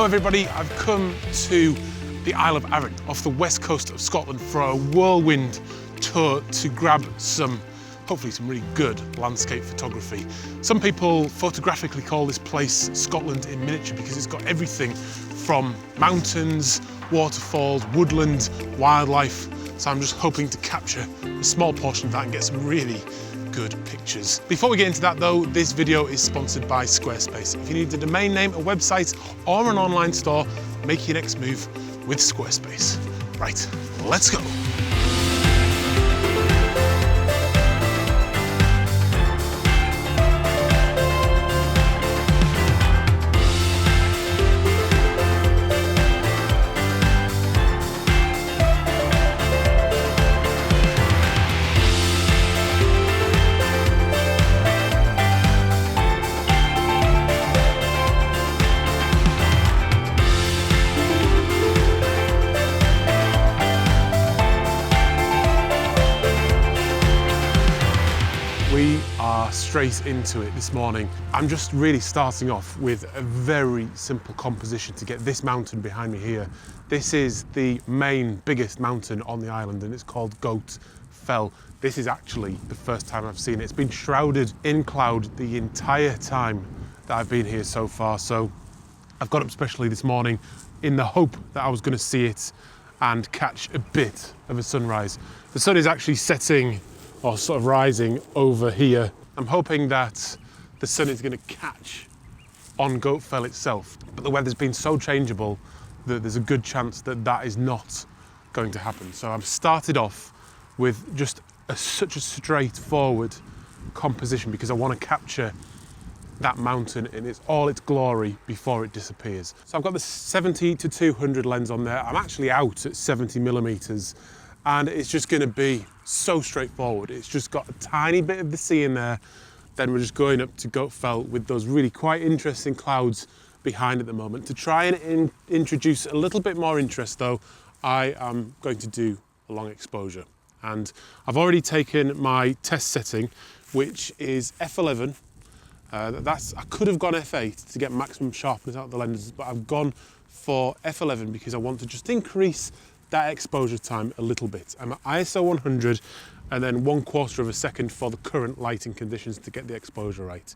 Hello everybody, I've come to the Isle of Arran off the west coast of Scotland for a whirlwind tour to grab hopefully some really good landscape photography. Some people photographically call this place Scotland in miniature because it's got everything from mountains, waterfalls, woodland, wildlife. So I'm just hoping to capture a small portion of that and get some really good pictures. Before we get into that though, this video is sponsored by Squarespace. If you need a domain name, a website, or an online store, make your next move with Squarespace. Right, let's go. We are straight into it this morning. I'm just really starting off with a very simple composition to get this mountain behind me here. This is the main, biggest mountain on the island and it's called Goat Fell. This is actually the first time I've seen it. It's been shrouded in cloud the entire time that I've been here so far. So I've got up especially this morning in the hope that I was going to see it and catch a bit of a sunrise. The sun is actually setting or sort of rising over here. I'm hoping that the sun is going to catch on Goat Fell itself, but the weather's been so changeable that there's a good chance that that is not going to happen. So I've started off with just such a straightforward composition because I want to capture that mountain in all its glory before it disappears. So I've got the 70 to 200 lens on there. I'm actually out at 70 millimeters. And it's just going to be so straightforward. It's just got a tiny bit of the sea in there. Then we're just going up to Goat Fell with those really quite interesting clouds behind at the moment. To try and introduce a little bit more interest though, I am going to do a long exposure. And I've already taken my test setting, which is f11. I could have gone f8 to get maximum sharpness out of the lenses, but I've gone for f11 because I want to just increase that exposure time a little bit. I'm at ISO 100 and then 1/4 of a second for the current lighting conditions to get the exposure right.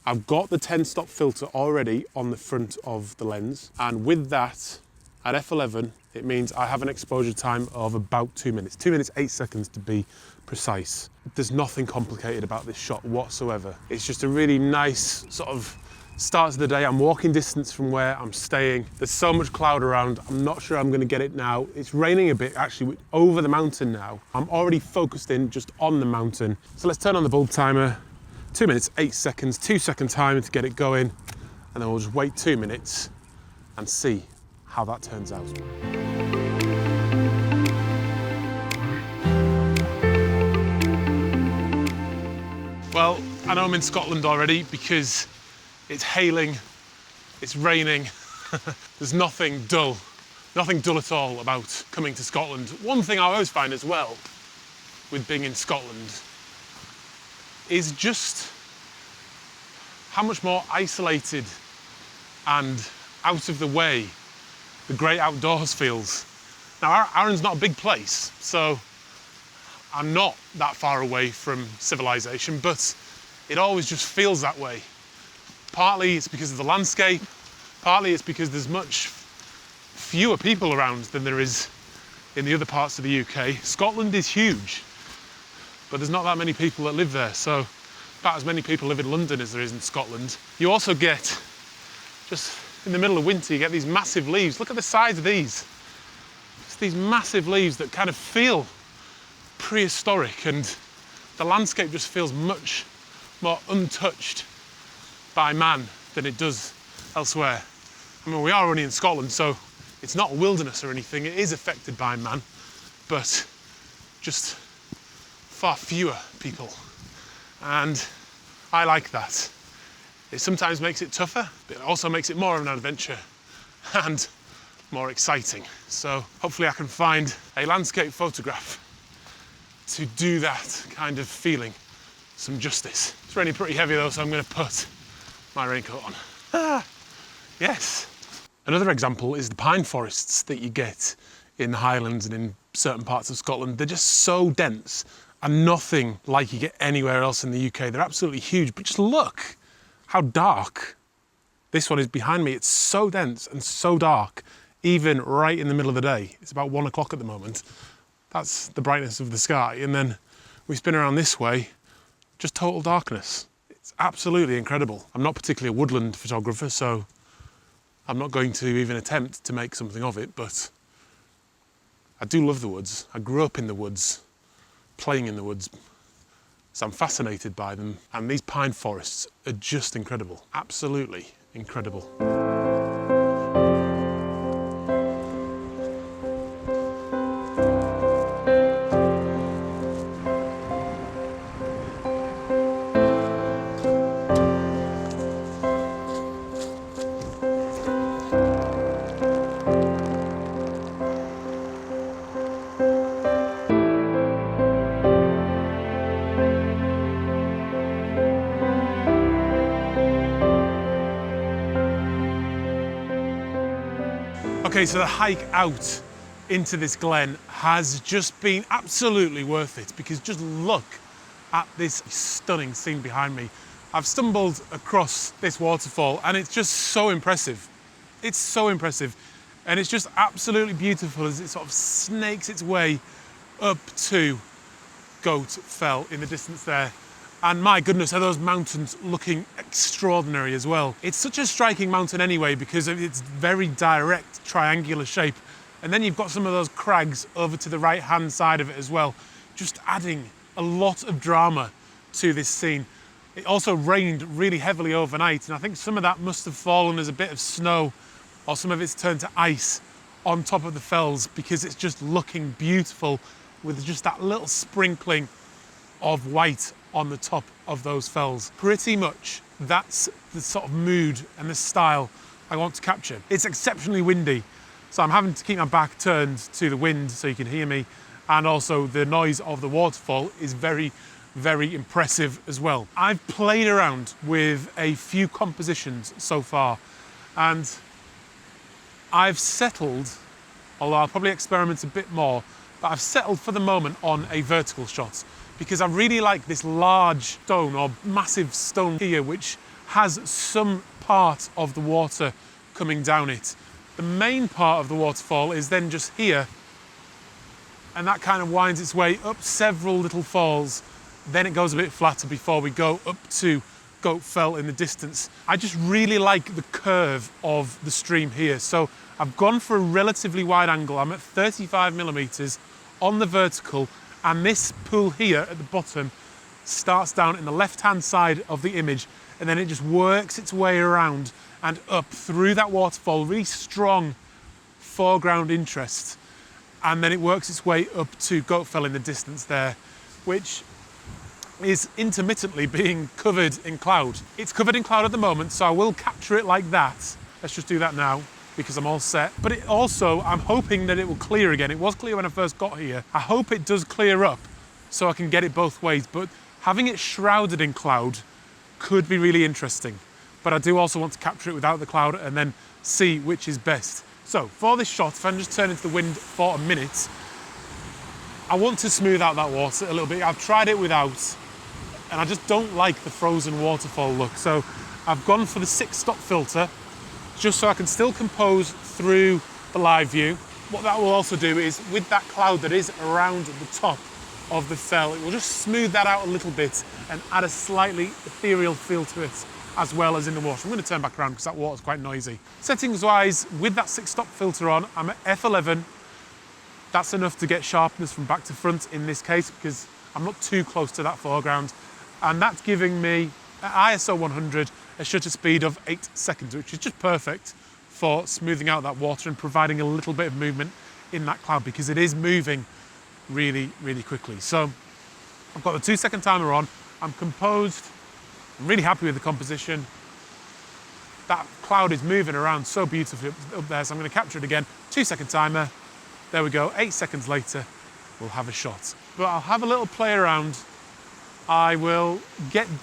I've got the 10-stop filter already on the front of the lens, and with that at f11 it means I have an exposure time of about 2 minutes, 2 minutes 8 seconds to be precise. There's nothing complicated about this shot whatsoever. It's just a really nice sort of start to the day. I'm walking distance from where I'm staying. There's so much cloud around. I'm not sure I'm going to get it now. It's raining a bit actually over the mountain now. I'm already focused in just on the mountain. So let's turn on the bulb timer. 2 minutes 8 seconds, 2-second time to get it going, and then we'll just wait 2 minutes and see how that turns out. Well, I know I'm in Scotland already because it's hailing, it's raining, there's nothing dull at all about coming to Scotland. One thing I always find as well with being in Scotland is just how much more isolated and out of the way the great outdoors feels. Now, Arran's not a big place, so I'm not that far away from civilization, but it always just feels that way. Partly it's because of the landscape, partly it's because there's much fewer people around than there is in the other parts of the UK. Scotland is huge, but there's not that many people that live there, so about as many people live in London as there is in Scotland. You also get, just in the middle of winter, you get these massive leaves. Look at the size of these. It's these massive leaves that kind of feel prehistoric, and the landscape just feels much more untouched by man than it does elsewhere. I mean, we are only in Scotland, so it's not wilderness or anything. It is affected by man, but just far fewer people. And I like that. It sometimes makes it tougher, but it also makes it more of an adventure and more exciting. So hopefully I can find a landscape photograph to do that kind of feeling some justice. It's raining pretty heavy though, so I'm going to put my raincoat on. Yes. Another example is the pine forests that you get in the Highlands and in certain parts of Scotland. They're just so dense and nothing like you get anywhere else in the UK. They're absolutely huge, but just look how dark this one is behind me. It's so dense and so dark, even right in the middle of the day. It's about 1 o'clock at the moment. That's the brightness of the sky. And then we spin around this way, just total darkness. It's absolutely incredible. I'm not particularly a woodland photographer, so I'm not going to even attempt to make something of it, but I do love the woods. I grew up in the woods, playing in the woods, so I'm fascinated by them. And these pine forests are just incredible, absolutely incredible. Okay, so the hike out into this glen has just been absolutely worth it, because just look at this stunning scene behind me. I've stumbled across this waterfall and it's just so impressive. It's so impressive, and it's just absolutely beautiful as it sort of snakes its way up to Goat Fell in the distance there. And my goodness, are those mountains looking extraordinary as well. It's such a striking mountain anyway because of its very direct triangular shape. And then you've got some of those crags over to the right-hand side of it as well, just adding a lot of drama to this scene. It also rained really heavily overnight, and I think some of that must have fallen as a bit of snow, or some of it's turned to ice on top of the fells, because it's just looking beautiful with just that little sprinkling of white on the top of those fells. Pretty much that's the sort of mood and the style I want to capture. It's exceptionally windy, so I'm having to keep my back turned to the wind so you can hear me, and also the noise of the waterfall is very, very impressive as well. I've played around with a few compositions so far, and I've settled, although I'll probably experiment a bit more, but I've settled for the moment on a vertical shot, because I really like this large stone or massive stone here, which has some part of the water coming down it. The main part of the waterfall is then just here, and that kind of winds its way up several little falls. Then it goes a bit flatter before we go up to Goat Fell in the distance. I just really like the curve of the stream here. So I've gone for a relatively wide angle. I'm at 35mm on the vertical, and this pool here at the bottom starts down in the left-hand side of the image, and then it just works its way around and up through that waterfall, really strong foreground interest. And then it works its way up to Goat Fell in the distance there, which is intermittently being covered in cloud. It's covered in cloud at the moment, so I will capture it like that. Let's just do that now, because I'm all set. But it also, I'm hoping that it will clear again. It was clear when I first got here. I hope it does clear up so I can get it both ways, but having it shrouded in cloud could be really interesting. But I do also want to capture it without the cloud and then see which is best. So for this shot, if I can just turn into the wind for a minute, I want to smooth out that water a little bit. I've tried it without, and I just don't like the frozen waterfall look. So I've gone for the 6-stop filter, just so I can still compose through the live view. What that will also do is, with that cloud that is around the top of the fell, it will just smooth that out a little bit and add a slightly ethereal feel to it, as well as in the water. I'm going to turn back around because that water's quite noisy. Settings wise, with that 6-stop filter on, I'm at f11. That's enough to get sharpness from back to front in this case, because I'm not too close to that foreground. And that's giving me, at ISO 100, a shutter speed of 8 seconds, which is just perfect for smoothing out that water and providing a little bit of movement in that cloud, because it is moving really, really quickly. So I've got the 2-second timer on, I'm composed, I'm really happy with the composition. That cloud is moving around so beautifully up there, so I'm going to capture it again. 2-second timer, there we go, 8 seconds later, we'll have a shot. But I'll have a little play around. I will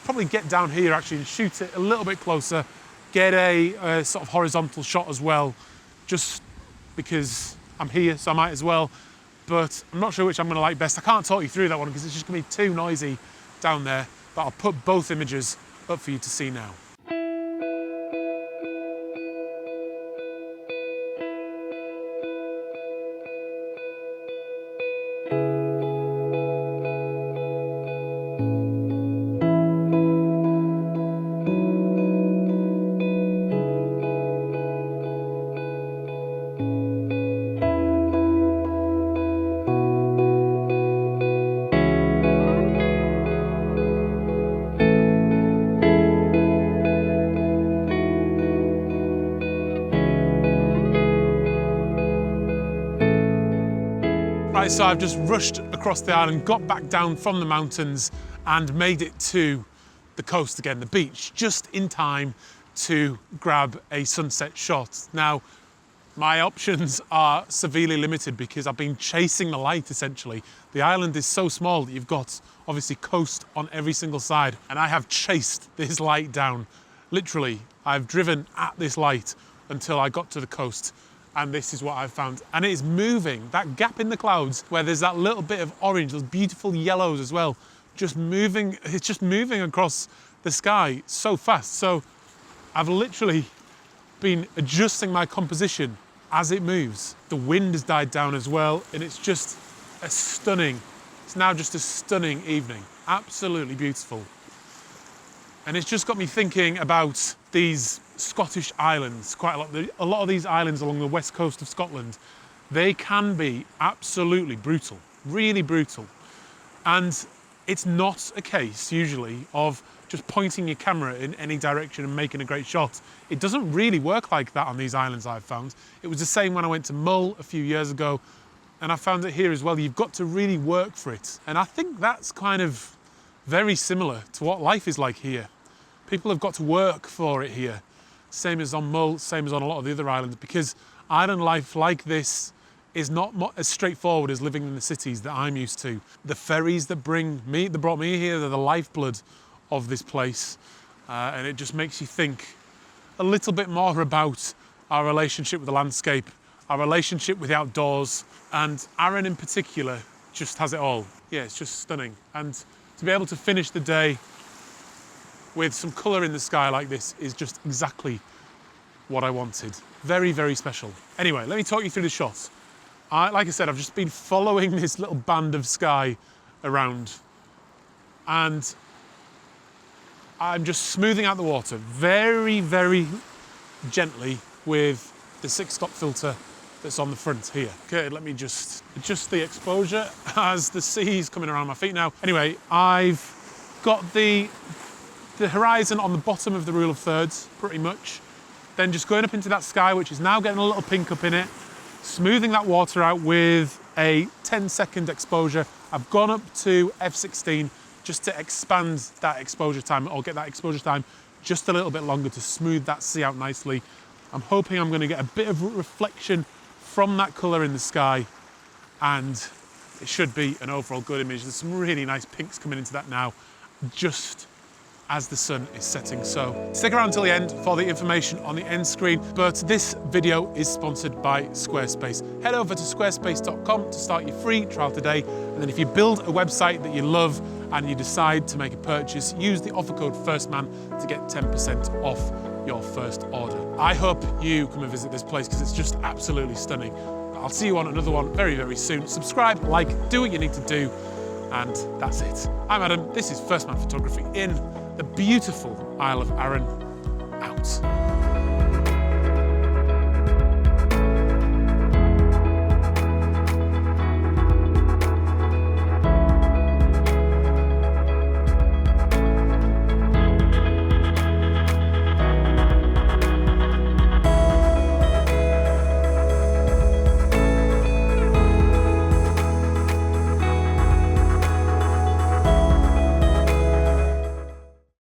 probably get down here actually and shoot it a little bit closer, get a sort of horizontal shot as well, just because I'm here, so I might as well. But I'm not sure which I'm going to like best. I can't talk you through that one because it's just going to be too noisy down there. But I'll put both images up for you to see now. Right, so I've just rushed across the island, got back down from the mountains and made it to the coast again, the beach, just in time to grab a sunset shot. Now, my options are severely limited because I've been chasing the light essentially. The island is so small that you've got obviously coast on every single side, and I have chased this light down. Literally, I've driven at this light until I got to the coast. And this is what I've found. And it is moving, that gap in the clouds where there's that little bit of orange, those beautiful yellows as well, just moving, it's just moving across the sky so fast. So I've literally been adjusting my composition as it moves. The wind has died down as well, and it's just it's now just a stunning evening. Absolutely beautiful. And it's just got me thinking about these Scottish islands quite a lot. A lot of these islands along the west coast of Scotland, they can be absolutely brutal, really brutal. And it's not a case usually of just pointing your camera in any direction and making a great shot. It doesn't really work like that on these islands, I've found. It was the same when I went to Mull a few years ago, and I found it here as well. You've got to really work for it. And I think that's kind of very similar to what life is like here. People have got to work for it here. Same as on Mull, same as on a lot of the other islands, because island life like this is not as straightforward as living in the cities that I'm used to. The ferries that brought me here, they're the lifeblood of this place. And it just makes you think a little bit more about our relationship with the landscape, our relationship with the outdoors, and Arran in particular just has it all. Yeah, it's just stunning. And to be able to finish the day with some colour in the sky like this is just exactly what I wanted. Very, very special. Anyway, let me talk you through the shots. Like I said, I've just been following this little band of sky around, and I'm just smoothing out the water very, very gently with the 6-stop filter that's on the front here. Okay, let me just adjust the exposure as the sea's coming around my feet now. Anyway, I've got the horizon on the bottom of the rule of thirds, pretty much. Then just going up into that sky, which is now getting a little pink up in it, smoothing that water out with a 10-second exposure. I've gone up to f16 just to expand that exposure time, or get that exposure time just a little bit longer to smooth that sea out nicely. I'm hoping I'm going to get a bit of reflection from that colour in the sky, and it should be an overall good image. There's some really nice pinks coming into that now, just as the sun is setting. So stick around till the end for the information on the end screen. But this video is sponsored by Squarespace. Head over to squarespace.com to start your free trial today. And then if you build a website that you love and you decide to make a purchase, use the offer code FIRSTMAN to get 10% off your first order. I hope you come and visit this place because it's just absolutely stunning. I'll see you on another one very, very soon. Subscribe, like, do what you need to do, and that's it. I'm Adam, this is First Man Photography in the beautiful Isle of Arran, out.